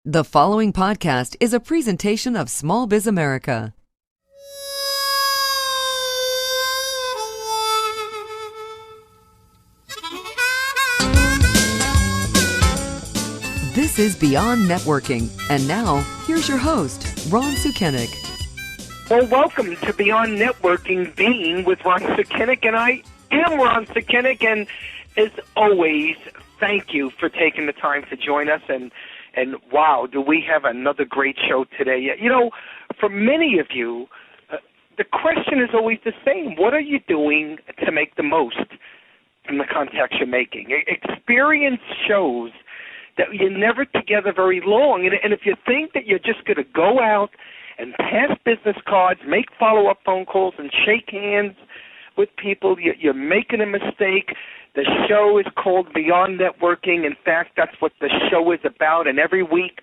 The following podcast is a presentation of Small Biz America. This is Beyond Networking. And now, here's your host, Ron Sukenik. Well, welcome to Beyond Networking, being with Ron Sukenik, and I am Ron Sukenik, and as always, thank you for taking the time to join us, and wow, do we have another great show today. You know, for many of you, the question is always the same. What are you doing to make the most from the contacts you're making? Experience shows that you're never together very long, and if you think that you're just going to go out and pass business cards, make follow-up phone calls, and shake hands with people, you're making a mistake. The show is called Beyond Networking. In fact, that's what the show is about, and every week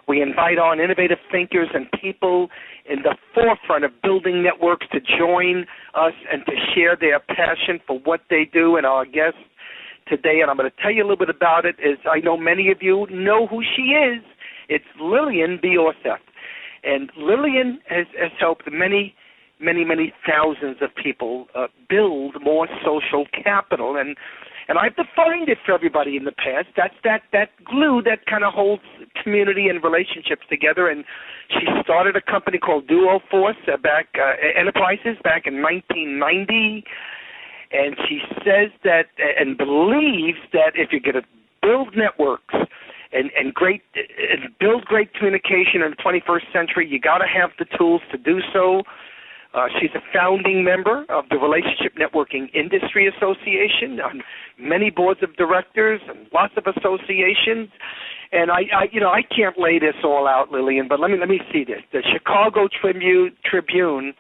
we invite on innovative thinkers and people in the forefront of building networks to join us and to share their passion for what they do. And our guest today, and I'm going to tell you a little bit about it, is I know many of you know who she is. It's Lillian Biosef. And Lillian has helped many thousands of people build more social capital. And I've defined it for everybody in the past. That's that glue that kind of holds community and relationships together. And she started a company called Duo Force Enterprises back in 1990. And she says that and believes that if you're going to build networks and build great communication in the 21st century, you got to have the tools to do so. She's a founding member of the Relationship Networking Industry Association, on many boards of directors and lots of associations. And I can't lay this all out, Lillian, but let me see this. The Chicago Tribune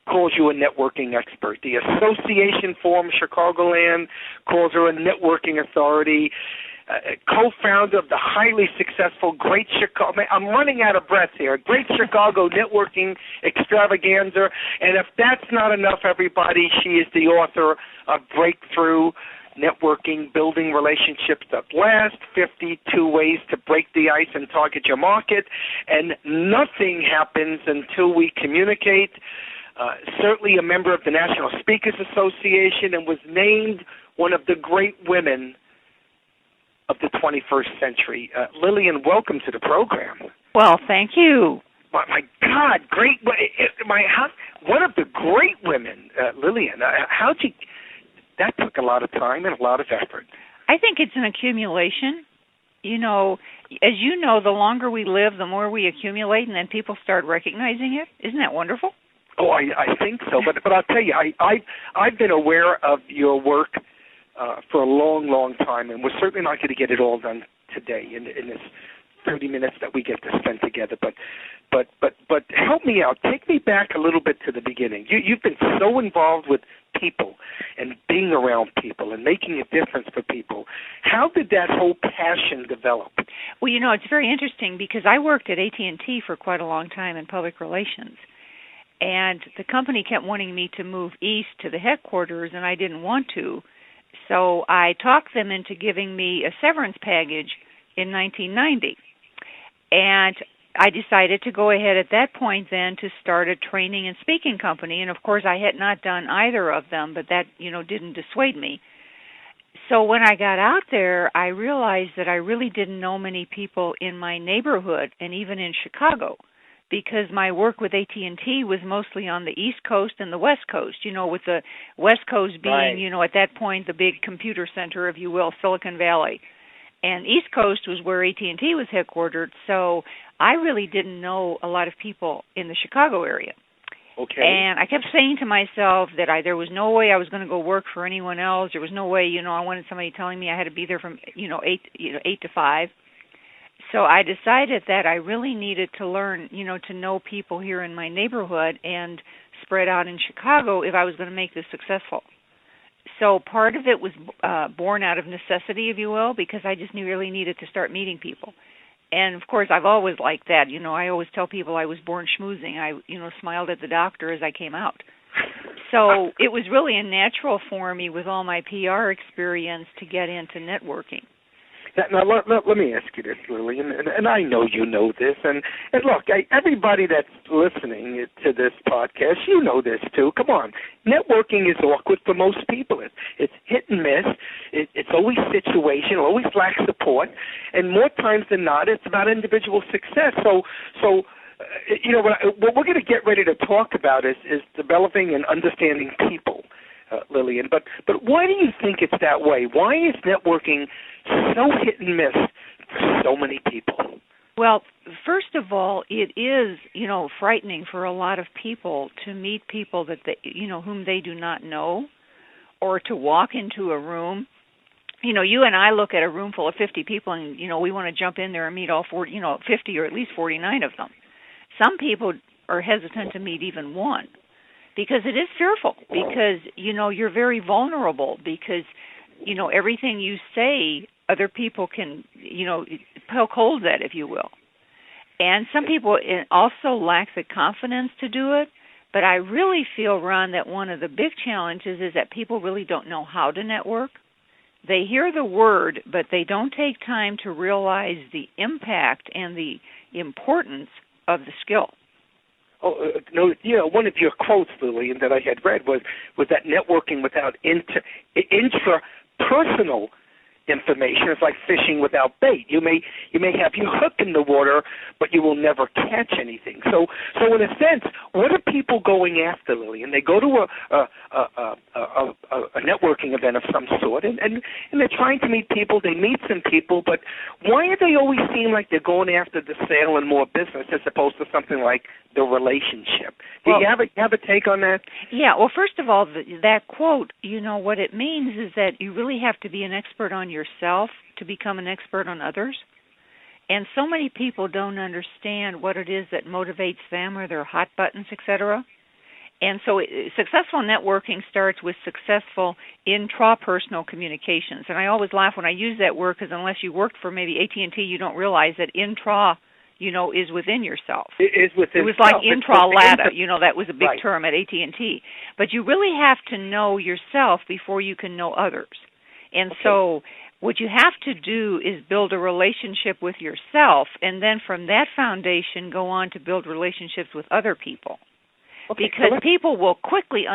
calls you a networking expert. The Association Forum Chicagoland calls her a networking authority. Co-founder of the highly successful Great Chicago, I'm running out of breath here, Great Chicago Networking Extravaganza, and if that's not enough, everybody, she is the author of Breakthrough Networking, Building Relationships That Last, 52 Ways to Break the Ice and Target Your Market, and nothing happens until we communicate. Certainly a member of the National Speakers Association, and was named one of the great women of the 21st century. Lillian, welcome to the program. Well, thank you. My God, great! One of the great women, Lillian. That took a lot of time and a lot of effort. I think it's an accumulation. You know, as you know, the longer we live, the more we accumulate, and then people start recognizing it. Isn't that wonderful? Oh, I think so. But I'll tell you, I've been aware of your work for a long time, and we're certainly not going to get it all done today in this 30 minutes that we get to spend together. But help me out. Take me back a little bit to the beginning. You've been so involved with people and being around people and making a difference for people. How did that whole passion develop? Well, you know, it's very interesting because I worked at AT&T for quite a long time in public relations. And the company kept wanting me to move east to the headquarters, and I didn't want to. So I talked them into giving me a severance package in 1990. And I decided to go ahead at that point then to start a training and speaking company. And, of course, I had not done either of them, but that, didn't dissuade me. So when I got out there, I realized that I really didn't know many people in my neighborhood and even in Chicago, because my work with AT&T was mostly on the East Coast and the West Coast, with the West Coast being, right, at that point the big computer center, if you will, Silicon Valley. And East Coast was where AT&T was headquartered, so I really didn't know a lot of people in the Chicago area. Okay. And I kept saying to myself that there was no way I was going to go work for anyone else. There was no way, I wanted somebody telling me I had to be there from, 8 to 5. So I decided that I really needed to learn, to know people here in my neighborhood and spread out in Chicago if I was going to make this successful. So part of it was born out of necessity, if you will, because I just really needed to start meeting people. And, of course, I've always liked that. I always tell people I was born schmoozing. I, smiled at the doctor as I came out. So it was really a natural for me with all my PR experience to get into networking. Now, let me ask you this, Lily, and I know you know this, and look, everybody that's listening to this podcast, you know this too. Come on, networking is awkward for most people. It's hit and miss. It's always situational, always lacks support, and more times than not, it's about individual success. So what we're going to get ready to talk about is developing and understanding people. Lillian, but why do you think it's that way? Why is networking so hit and miss for so many people? Well, first of all, it is, frightening for a lot of people to meet people that they, whom they do not know, or to walk into a room. You and I look at a room full of 50 people, and we want to jump in there and meet all 40, 50 or at least 49 of them. Some people are hesitant to meet even one. Because it is fearful, because, you're very vulnerable, because, everything you say, other people can, poke holes at, if you will. And some people also lack the confidence to do it, but I really feel, Ron, that one of the big challenges is that people really don't know how to network. They hear the word, but they don't take time to realize the impact and the importance of the skill. Oh, no, one of your quotes, Lillian, that I had read was that networking without intrapersonal information is like fishing without bait. You may have your hook in the water, but you will never catch anything. So in a sense, what are people going after, Lillian? They go to a networking event of some sort, and they're trying to meet people. They meet some people, but why do they always seem like they're going after the sale and more business as opposed to something like the relationship? Do you have a take on that? Yeah, well, first of all, that quote, what it means is that you really have to be an expert on yourself to become an expert on others. And so many people don't understand what it is that motivates them or their hot buttons, etc. And so successful networking starts with successful intrapersonal communications. And I always laugh when I use that word because unless you worked for maybe AT&T, you don't realize that intra is within yourself. It is within. It was like intralata, that was a big term at AT&T. But you really have to know yourself before you can know others. And so what you have to do is build a relationship with yourself, and then from that foundation go on to build relationships with other people. Because people will quickly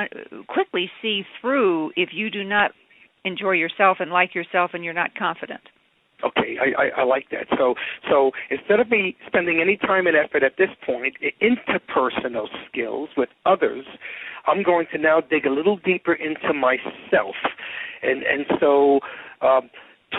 see through if you do not enjoy yourself and like yourself and you're not confident. Okay, I like that. So instead of me spending any time and effort at this point interpersonal skills with others, I'm going to now dig a little deeper into myself. And so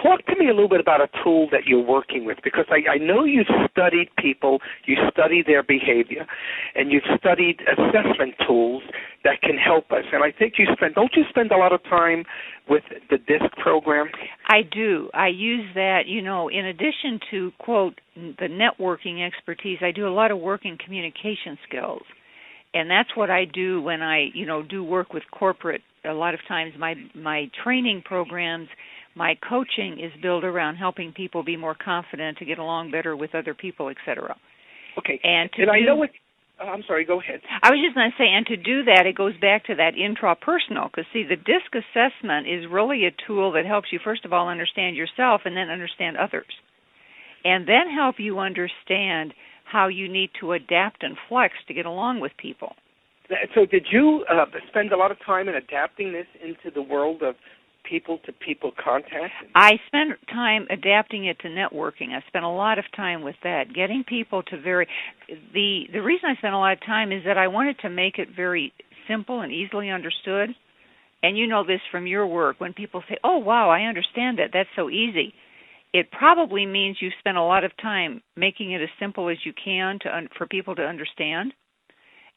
talk to me a little bit about a tool that you're working with, because I know you've studied people, you study their behavior, and you've studied assessment tools that can help us. And I think don't you spend a lot of time with the DISC program? I do. I use that, in addition to, quote, the networking expertise, I do a lot of work in communication skills. And that's what I do when I, do work with corporate. A lot of times my training programs, my coaching is built around helping people be more confident, to get along better with other people, etc. Okay. I'm sorry, go ahead. I was just going to say, and to do that, it goes back to that intrapersonal, because, see, the DISC assessment is really a tool that helps you, first of all, understand yourself and then understand others, and then help you understand how you need to adapt and flex to get along with people. So did you spend a lot of time in adapting this into the world of people-to-people contact? I spent time adapting it to networking. I spent a lot of time with that, getting people to the reason I spent a lot of time is that I wanted to make it very simple and easily understood. And you know this from your work, when people say, oh, wow, I understand that, that's so easy. It probably means you spent a lot of time making it as simple as you can for people to understand.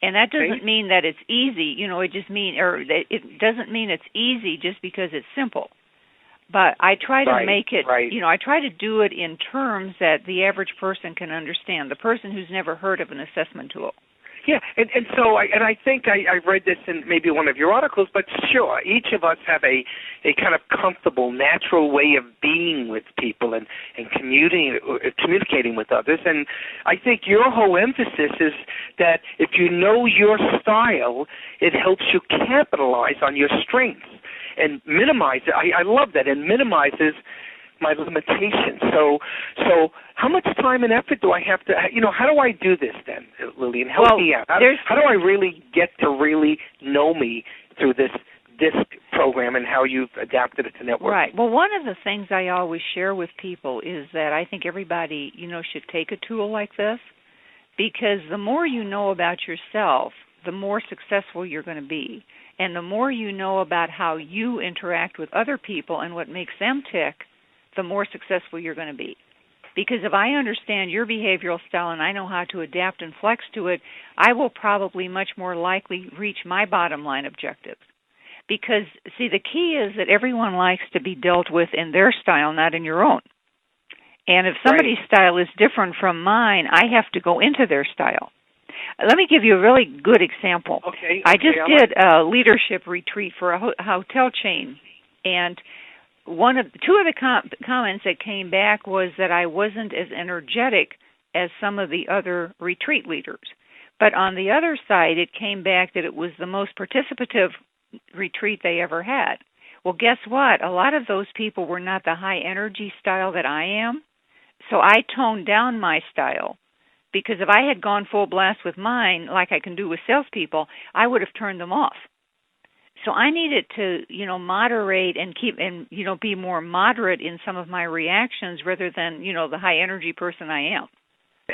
And that doesn't mean that it's easy, it doesn't mean it's easy just because it's simple. But I try to make it, I try to do it in terms that the average person can understand, the person who's never heard of an assessment tool. Yeah, and so I think I read this in maybe one of your articles, but sure, each of us have a kind of comfortable, natural way of being with people and communicating with others. And I think your whole emphasis is that if you know your style, it helps you capitalize on your strengths and minimize it. I love that, and minimizes my limitations. So how much time and effort do I have to, how do I do this then, Lillian? Help me out. How do I really get to really know me through this DISC program and how you've adapted it to networking? Right. Well, one of the things I always share with people is that I think everybody, should take a tool like this, because the more you know about yourself, the more successful you're going to be. And the more you know about how you interact with other people and what makes them tick, the more successful you're going to be. Because if I understand your behavioral style and I know how to adapt and flex to it, I will probably much more likely reach my bottom line objectives. Because, see, the key is that everyone likes to be dealt with in their style, not in your own. And if somebody's style is different from mine, I have to go into their style. Let me give you a really good example. Okay. I just did a leadership retreat for a hotel chain, and two of the comments that came back was that I wasn't as energetic as some of the other retreat leaders. But on the other side, it came back that it was the most participative retreat they ever had. Well, guess what? A lot of those people were not the high energy style that I am, so I toned down my style. Because if I had gone full blast with mine, like I can do with salespeople, I would have turned them off. So I needed to, moderate and be more moderate in some of my reactions rather than, the high energy person I am.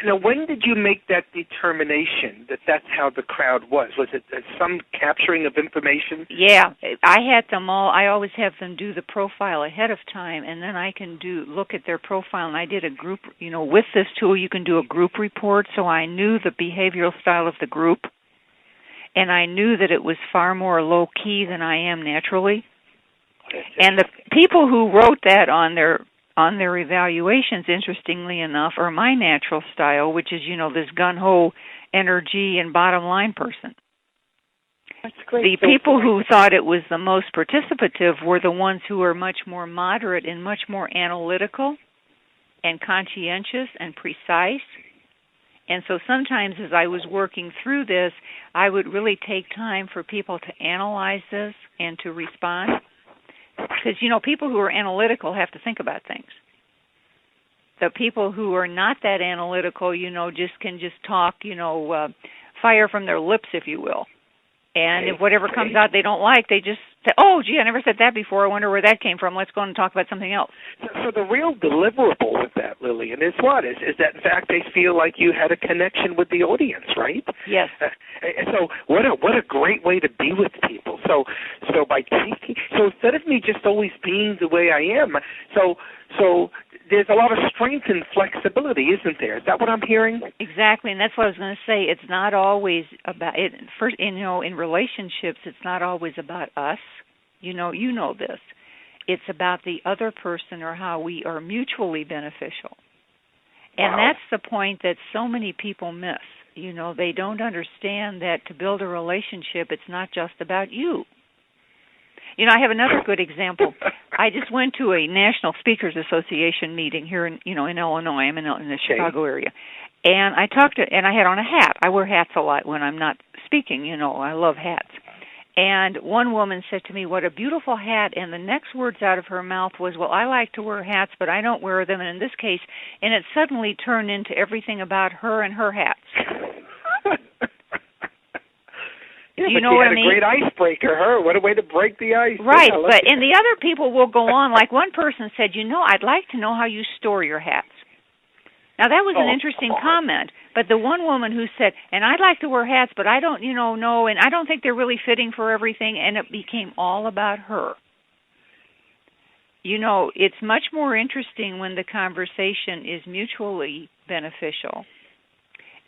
Now, when did you make that determination that that's how the crowd was? Was it some capturing of information? Yeah, I had them all. I always have them do the profile ahead of time, and then I can look at their profile. And I did a group, with this tool, you can do a group report, so I knew the behavioral style of the group, and I knew that it was far more low-key than I am naturally. And the people who wrote that on their evaluations, interestingly enough, are my natural style, which is, this gun-ho energy and bottom-line person. That's great. The people who thought it was the most participative were the ones who were much more moderate and much more analytical and conscientious and precise. And so sometimes as I was working through this, I would really take time for people to analyze this and to respond. Because, people who are analytical have to think about things. The people who are not that analytical, can talk, fire from their lips, if you will. And if whatever comes out they don't like, they just say, oh, gee, I never said that before. I wonder where that came from. Let's go on and talk about something else. So the real deliverable with that, Lillian, is what? Is that, in fact, they feel like you had a connection with the audience, right? Yes. So what a great way to be with people. So instead of me just always being the way I am, so there's a lot of strength and flexibility, isn't there? Is that what I'm hearing? Exactly, and that's what I was going to say. It's not always about it. First, in relationships, it's not always about us. You know this. It's about the other person or how we are mutually beneficial. And that's the point that so many people miss. They don't understand that to build a relationship, it's not just about you. I have another good example. I just went to a National Speakers Association meeting here in Illinois. I'm in the Chicago area. And I and I had on a hat. I wear hats a lot when I'm not speaking, I love hats. And one woman said to me, what a beautiful hat, and the next words out of her mouth was, well, I like to wear hats, but I don't wear them, and in this case, and it suddenly turned into everything about her and her hats. Yeah, you know what I mean? A great icebreaker, what a way to break the ice. Right, and the other people will go on, like one person said, I'd like to know how you store your hats. Now, that was an interesting comment, but the one woman who said, and I'd like to wear hats, but I don't, know, and I don't think they're really fitting for everything, and it became all about her. It's much more interesting when the conversation is mutually beneficial.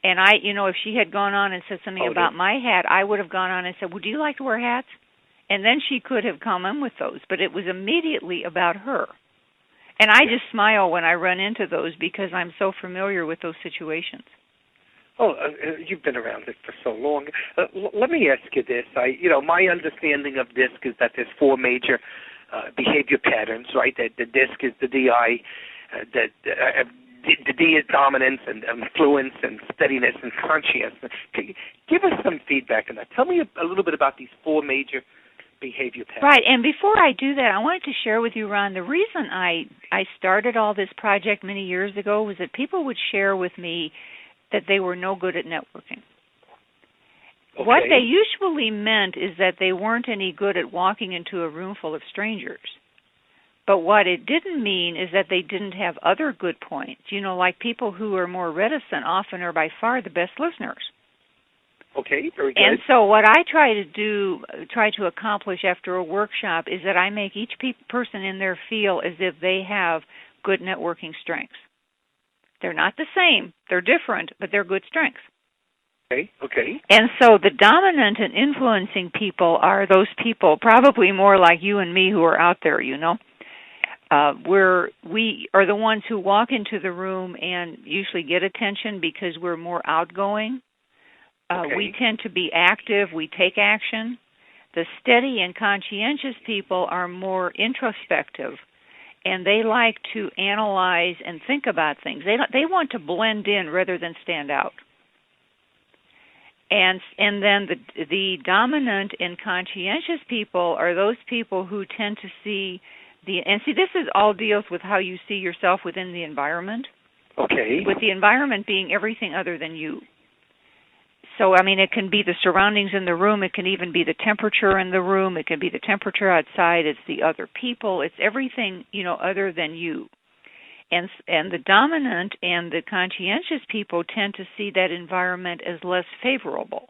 And if she had gone on and said something about my hat, I would have gone on and said, well, do you like to wear hats? And then she could have come in with those, but it was immediately about her. And I just smile when I run into those because I'm so familiar with those situations. Oh, you've been around it for so long. Let me ask you this. My understanding of DISC is that there's four major behavior patterns, right? The DISC is the DI, the D is dominance and influence and steadiness and conscientiousness. Give us some feedback on that. Tell me a little bit about these four major behavior patterns. Right, and before I do that, I wanted to share with you, Ron, the reason I started all this project many years ago was that people would share with me that they were no good at networking. Okay. What they usually meant is that they weren't any good at walking into a room full of strangers. But what it didn't mean is that they didn't have other good points. You know, like people who are more reticent often are by far the best listeners. Okay, very good. And so what I try to accomplish after a workshop is that I make each person in there feel as if they have good networking strengths. They're not the same, they're different, but they're good strengths. Okay. And so the dominant and influencing people are those people, probably more like you and me who are out there, you know. We are the ones who walk into the room and usually get attention because we're more outgoing. Okay. We tend to be active. We take action. The steady and conscientious people are more introspective, and they like to analyze and think about things. They want to blend in rather than stand out. And then the dominant and conscientious people are those people who tend to see this is all deals with how you see yourself within the environment. Okay. With the environment being everything other than you. So, I mean, it can be the surroundings in the room. It can even be the temperature in the room. It can be the temperature outside. It's the other people. It's everything, you know, other than you. And the dominant and the conscientious people tend to see that environment as less favorable.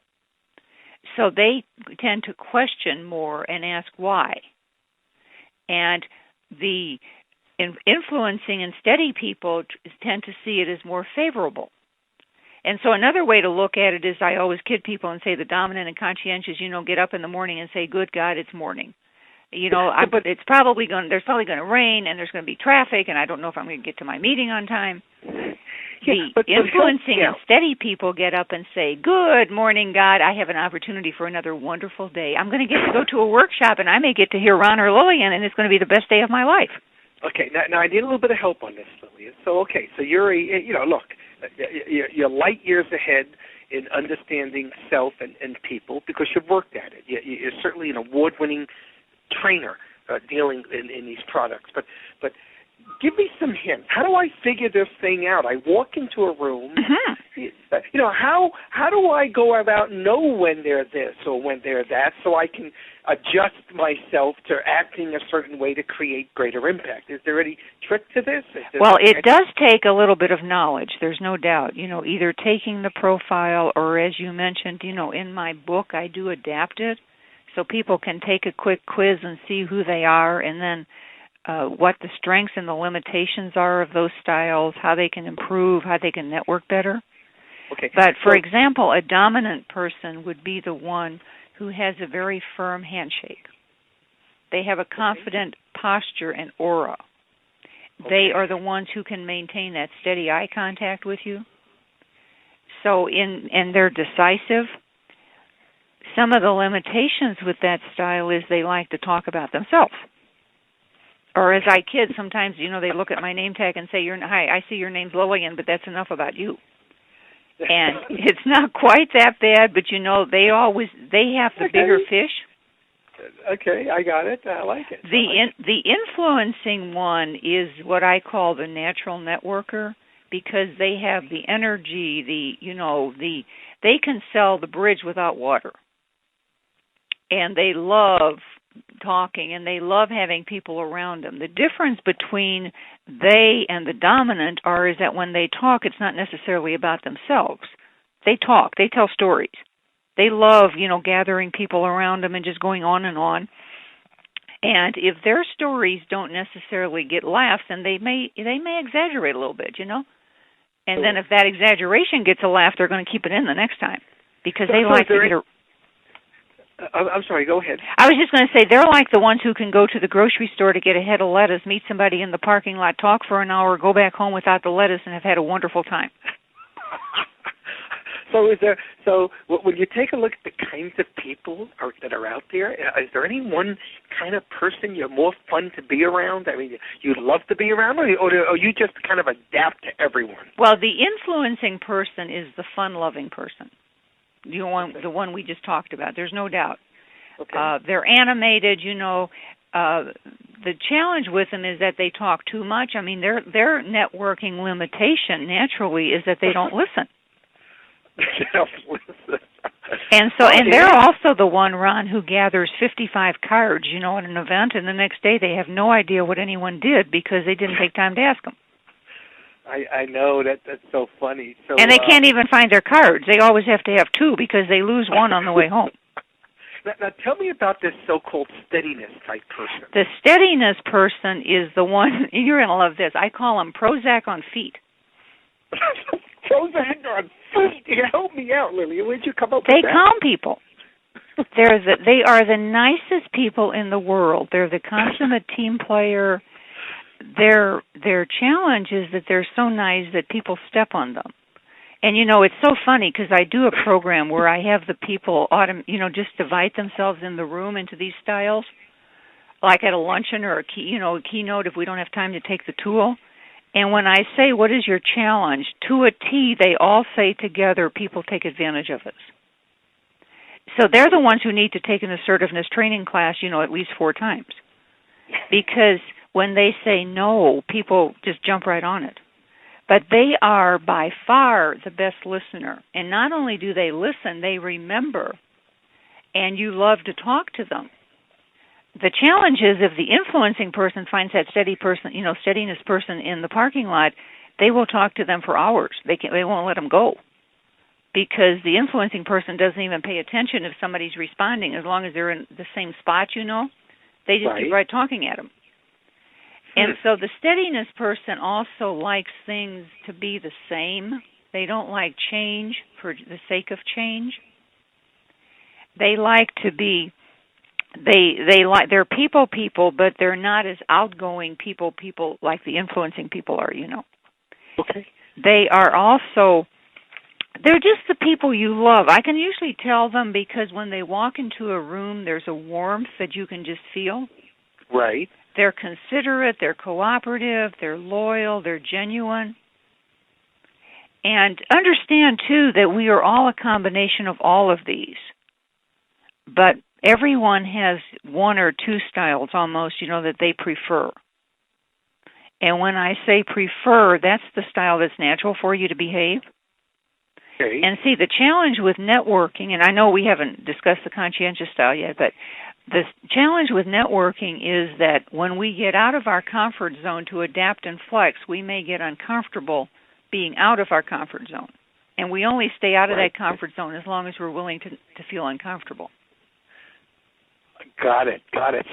So they tend to question more and ask why. And the influencing and steady people tend to see it as more favorable. And so another way to look at it is I always kid people and say the dominant and conscientious, you know, get up in the morning and say, good God, it's morning. You know, but there's probably going to rain and there's going to be traffic and I don't know if I'm going to get to my meeting on time. The influencing and steady people get up and say, good morning, God, I have an opportunity for another wonderful day. I'm going to get to go to a workshop and I may get to hear Ron or Lillian and it's going to be the best day of my life. Okay, now I need a little bit of help on this, Lillian. So you're look, you're light years ahead in understanding self and people because you've worked at it. You're certainly an award-winning trainer dealing in these products. But give me some hints. How do I figure this thing out? I walk into a room. Mm-hmm. You know, how do I go about and know when they're this or when they're that so I can adjust myself to acting a certain way to create greater impact? Is there any trick to this? Well, it does take a little bit of knowledge. There's no doubt. You know, either taking the profile or, as you mentioned, you know, in my book I do adapt it so people can take a quick quiz and see who they are and then what the strengths and the limitations are of those styles, how they can improve, how they can network better. Okay. But, for example, a dominant person would be the one who has a very firm handshake. They have a confident posture and aura. Okay. They are the ones who can maintain that steady eye contact with you. So, and they're decisive. Some of the limitations with that style is they like to talk about themselves. Or as I kid, sometimes, you know, they look at my name tag and say, hi, I see your name's Lillian, but that's enough about you. And it's not quite that bad, but, you know, they have the bigger fish. Okay, I got it. I like it. The influencing one is what I call the natural networker because they have the energy, they can sell the bridge without water. And they love talking and they love having people around them. The difference between they and the dominant is that when they talk, it's not necessarily about themselves. They talk. They tell stories. They love, you know, gathering people around them and just going on and on. And if their stories don't necessarily get laughs, then they may exaggerate a little bit, you know. And then if that exaggeration gets a laugh, they're going to keep it in the next time because they like to get a... I'm sorry, go ahead. I was just going to say, they're like the ones who can go to the grocery store to get a head of lettuce, meet somebody in the parking lot, talk for an hour, go back home without the lettuce, and have had a wonderful time. So when you take a look at the kinds of people that are out there, is there any one kind of person you're more fun to be around? I mean, you love to be around, or you just kind of adapt to everyone? Well, the influencing person is the fun-loving person. The one we just talked about. There's no doubt. Okay. They're animated, The challenge with them is that they talk too much. I mean, their networking limitation naturally is that they don't listen. And so, and they're also the one, Ron, who gathers 55 cards, at an event, and the next day they have no idea what anyone did because they didn't take time to ask them. I know that's so funny. So, and they can't even find their cards. They always have to have two because they lose one on the way home. Now, tell me about this so-called steadiness type person. The steadiness person is the one, you're going to love this, I call them Prozac on feet. Prozac on feet? Help me out, Lily. Where'd you come up with that? They calm people. They are the nicest people in the world. They're the consummate team player. Their challenge is that they're so nice that people step on them. And, it's so funny because I do a program where I have the people, just divide themselves in the room into these styles, like at a luncheon or a keynote if we don't have time to take the tool. And when I say, what is your challenge, to a T, they all say together, people take advantage of us. So they're the ones who need to take an assertiveness training class, at least 4 times. Because when they say no, people just jump right on it. But they are by far the best listener. And not only do they listen, they remember. And you love to talk to them. The challenge is if the influencing person finds that steadiness person in the parking lot, they will talk to them for hours. They won't let them go. Because the influencing person doesn't even pay attention if somebody's responding. As long as they're in the same spot, they just keep right talking at them. And so the steadiness person also likes things to be the same. They don't like change for the sake of change. They like to be, they're people, but they're not as outgoing people like the influencing people are, Okay. They are also, they're just the people you love. I can usually tell them because when they walk into a room, there's a warmth that you can just feel. Right. They're considerate, they're cooperative, they're loyal, they're genuine. And understand, too, that we are all a combination of all of these. But everyone has 1 or 2 styles almost, that they prefer. And when I say prefer, that's the style that's natural for you to behave. Okay. And see, the challenge with networking, and I know we haven't discussed the conscientious style yet, but the challenge with networking is that when we get out of our comfort zone to adapt and flex, we may get uncomfortable being out of our comfort zone. And we only stay out of that comfort zone as long as we're willing to feel uncomfortable. Got it.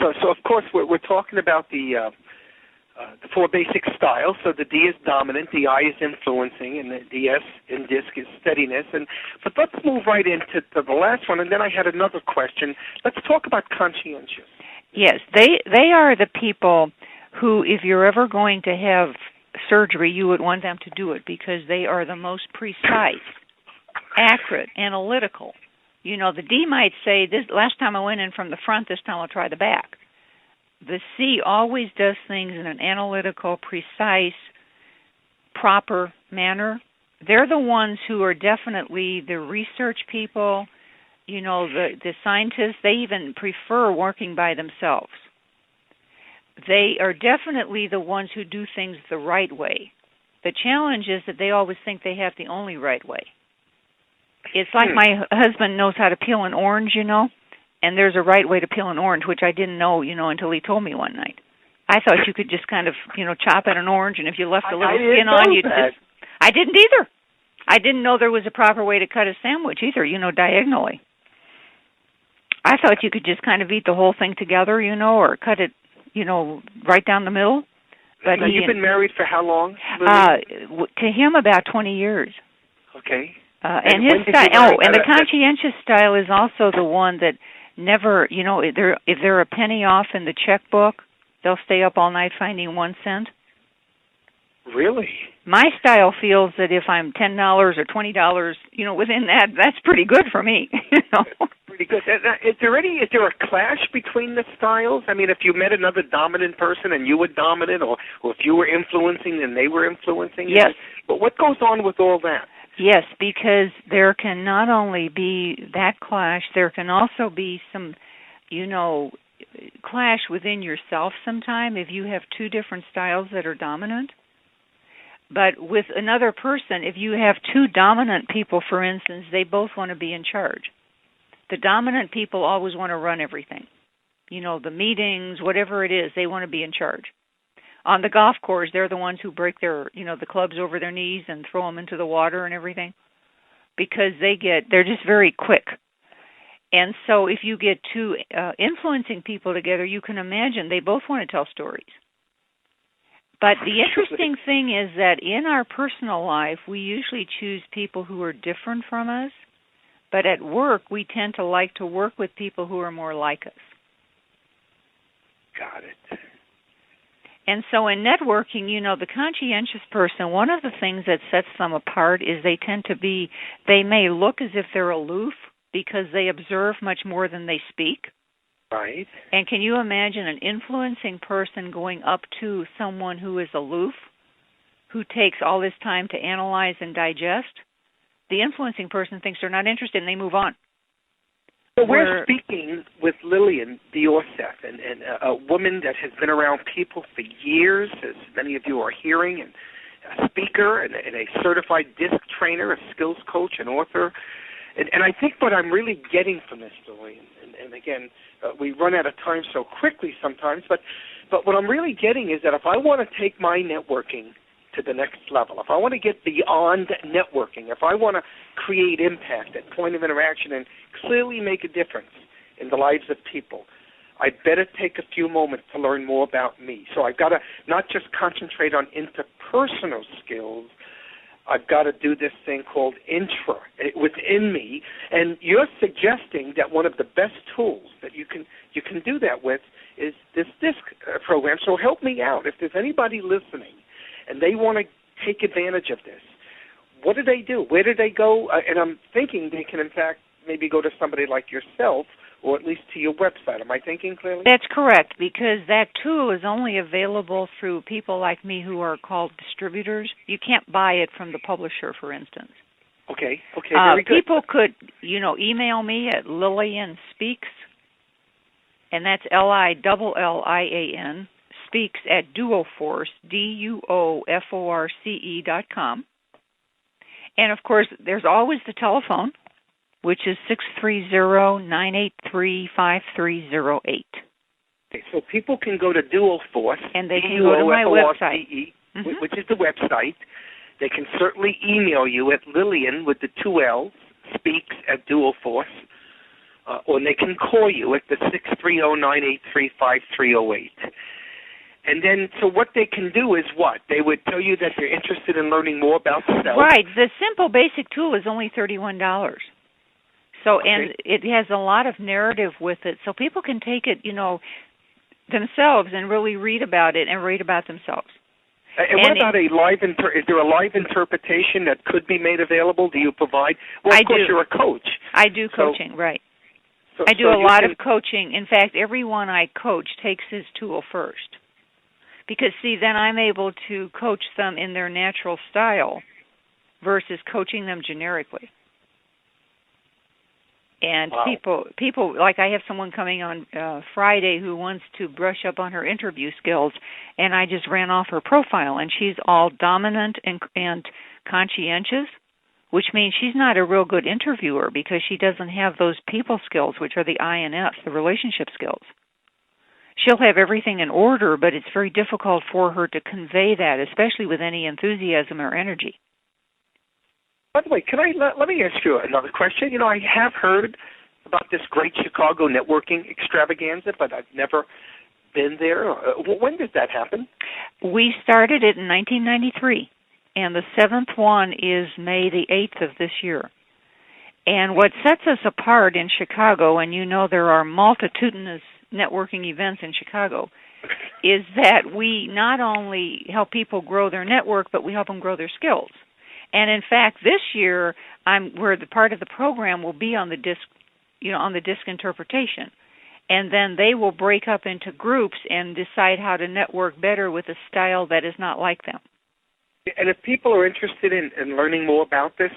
So of course, we're talking about the 4 basic styles. So the D is dominant, the I is influencing, and the S in DISC is steadiness. But let's move right into the last one, and then I had another question. Let's talk about conscientious. Yes, they are the people who, if you're ever going to have surgery, you would want them to do it because they are the most precise, accurate, analytical. The D might say, "This last time I went in from the front, this time I'll try the back." The C always does things in an analytical, precise, proper manner. They're the ones who are definitely the research people, the scientists. They even prefer working by themselves. They are definitely the ones who do things the right way. The challenge is that they always think they have the only right way. It's like my husband knows how to peel an orange, and there's a right way to peel an orange, which I didn't know, until he told me one night. I thought you could just kind of, chop at an orange, and if you left a little skin on, you just... I didn't either. I didn't know there was a proper way to cut a sandwich either, diagonally. I thought you could just kind of eat the whole thing together, or cut it, right down the middle. But now, you've been married for how long? To him, about 20 years. Okay. And his style, and the conscientious style is also the one that never, if they're a penny off in the checkbook, they'll stay up all night finding 1 cent. Really? My style feels that if I'm $10 or $20, within that's pretty good for me. Pretty good. Is there a clash between the styles? I mean, if you met another dominant person and you were dominant, or if you were influencing and they were influencing? Yes. But what goes on with all that? Yes, because there can not only be that clash, there can also be some clash within yourself sometime if you have two different styles that are dominant. But with another person, if you have two dominant people, for instance, they both want to be in charge. The dominant people always want to run everything. The meetings, whatever it is, they want to be in charge. On the golf course, they're the ones who break their, the clubs over their knees and throw them into the water and everything, because they're just very quick. And so if you get two influencing people together, you can imagine they both want to tell stories. But the interesting thing is that in our personal life, we usually choose people who are different from us. But at work, we tend to like to work with people who are more like us. Got it. And so in networking, the conscientious person, one of the things that sets them apart is they may look as if they're aloof because they observe much more than they speak. Right. And can you imagine an influencing person going up to someone who is aloof, who takes all this time to analyze and digest? The influencing person thinks they're not interested and they move on. So we're speaking with Lillian Diosef, and a woman that has been around people for years, as many of you are hearing, and a speaker and a certified DISC trainer, a skills coach, an author. And I think what I'm really getting from this, Lillian, and again, we run out of time so quickly sometimes, but what I'm really getting is that if I want to take my networking to the next level, if I want to get beyond networking, if I want to create impact at point of interaction and clearly make a difference in the lives of people, I'd better take a few moments to learn more about me. So I've got to not just concentrate on interpersonal skills, I've got to do this thing called intra within me. And you're suggesting that one of the best tools that you can do that with is this DISC program. So help me out. If there's anybody listening and they want to take advantage of this, what do they do? Where do they go? And I'm thinking they can, in fact, maybe go to somebody like yourself or at least to your website. Am I thinking clearly? That's correct, because that tool is only available through people like me who are called distributors. You can't buy it from the publisher, for instance. Okay, very good. People could, email me at Lillian Speaks, and that's LILLIAN, Speaks at Duoforce, DUOFORCE.com. And, of course, there's always the telephone, which is 630-983-5308. Okay, so people can go to Duoforce, and they can go to my website, which is the website. They can certainly email you at Lillian with the 2 L's, Speaks at Duoforce, or they can call you at the 630-983-5308. And then, so what they can do is what? They would tell you that they're interested in learning more about themselves. Right. The simple basic tool is only $31. So, okay. And it has a lot of narrative with it, so people can take it, themselves and really read about it and read about themselves. And what about is there a live interpretation that could be made available? Do you provide? Well, of course, you're a coach. I do coaching, right. I do a lot of coaching. In fact, everyone I coach takes his tool first. Because, see, then I'm able to coach them in their natural style versus coaching them generically. And wow. people, like I have someone coming on Friday who wants to brush up on her interview skills, and I just ran off her profile, and she's all dominant and conscientious, which means she's not a real good interviewer because she doesn't have those people skills, which are the INS, the relationship skills. She'll have everything in order, but it's very difficult for her to convey that, especially with any enthusiasm or energy. By the way, let me ask you another question. I have heard about this Great Chicago Networking Extravaganza, but I've never been there. When did that happen? We started it in 1993, and the 7th one is May the 8th of this year. And what sets us apart in Chicago, and there are multitudinous networking events in Chicago, is that we not only help people grow their network, but we help them grow their skills. And in fact, this year, where the part of the program will be on the DISC, on the DISC interpretation, and then they will break up into groups and decide how to network better with a style that is not like them. And if people are interested in learning more about this,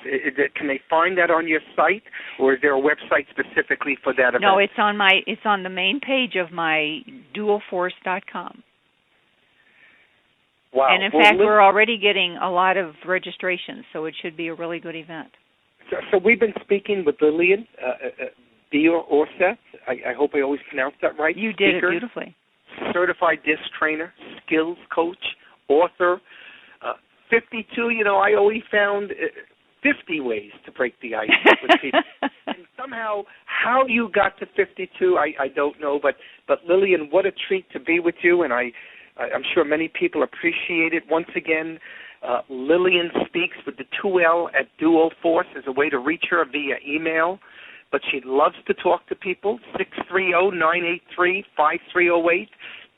can they find that on your site, or is there a website specifically for that event? No, it's on the main page of my dualforce.com. Wow. And in fact, we're already getting a lot of registrations, so it should be a really good event. So we've been speaking with Lillian Biorset. I hope I always pronounced that right. You did Speaker, it beautifully. Certified disc trainer, skills coach, author. 52, I always found 50 ways to break the ice with people. And somehow, how you got to 52, I don't know. But Lillian, what a treat to be with you, and I'm sure many people appreciate it. Once again, Lillian speaks with the 2L at Duo Force as a way to reach her via email. But she loves to talk to people, 630-983-5308.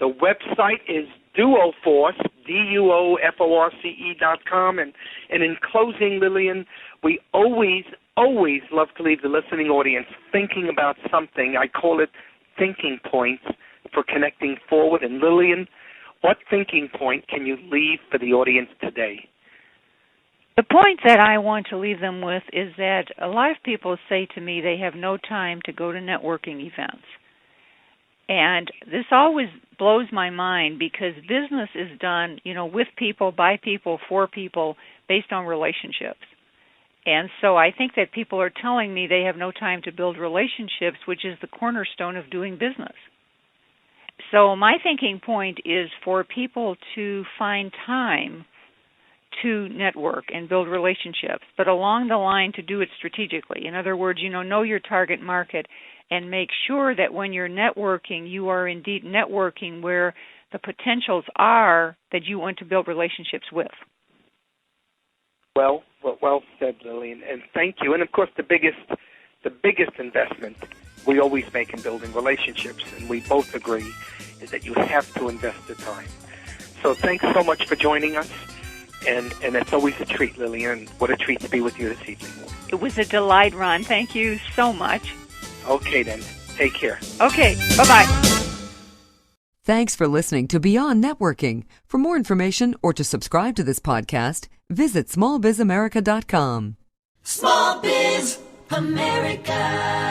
The website is DuoForce, DuoForce.com. And in closing, Lillian, we always love to leave the listening audience thinking about something. I call it thinking points for connecting forward. And Lillian, what thinking point can you leave for the audience today? The point that I want to leave them with is that a lot of people say to me they have no time to go to networking events. And this always blows my mind because business is done, with people, by people, for people, based on relationships. And so I think that people are telling me they have no time to build relationships, which is the cornerstone of doing business. So my thinking point is for people to find time to network and build relationships, but along the line to do it strategically. In other words, know your target market and make sure that when you're networking, you are indeed networking where the potentials are that you want to build relationships with. Well said, Lillian, and thank you. And of course, the biggest investment we always make in building relationships, and we both agree, is that you have to invest the time. So thanks so much for joining us. And it's always a treat, Lillian. What a treat to be with you this evening. It was a delight, Ron. Thank you so much. Okay, then. Take care. Okay. Bye-bye. Thanks for listening to Beyond Networking. For more information or to subscribe to this podcast, visit smallbizamerica.com. Small Biz America.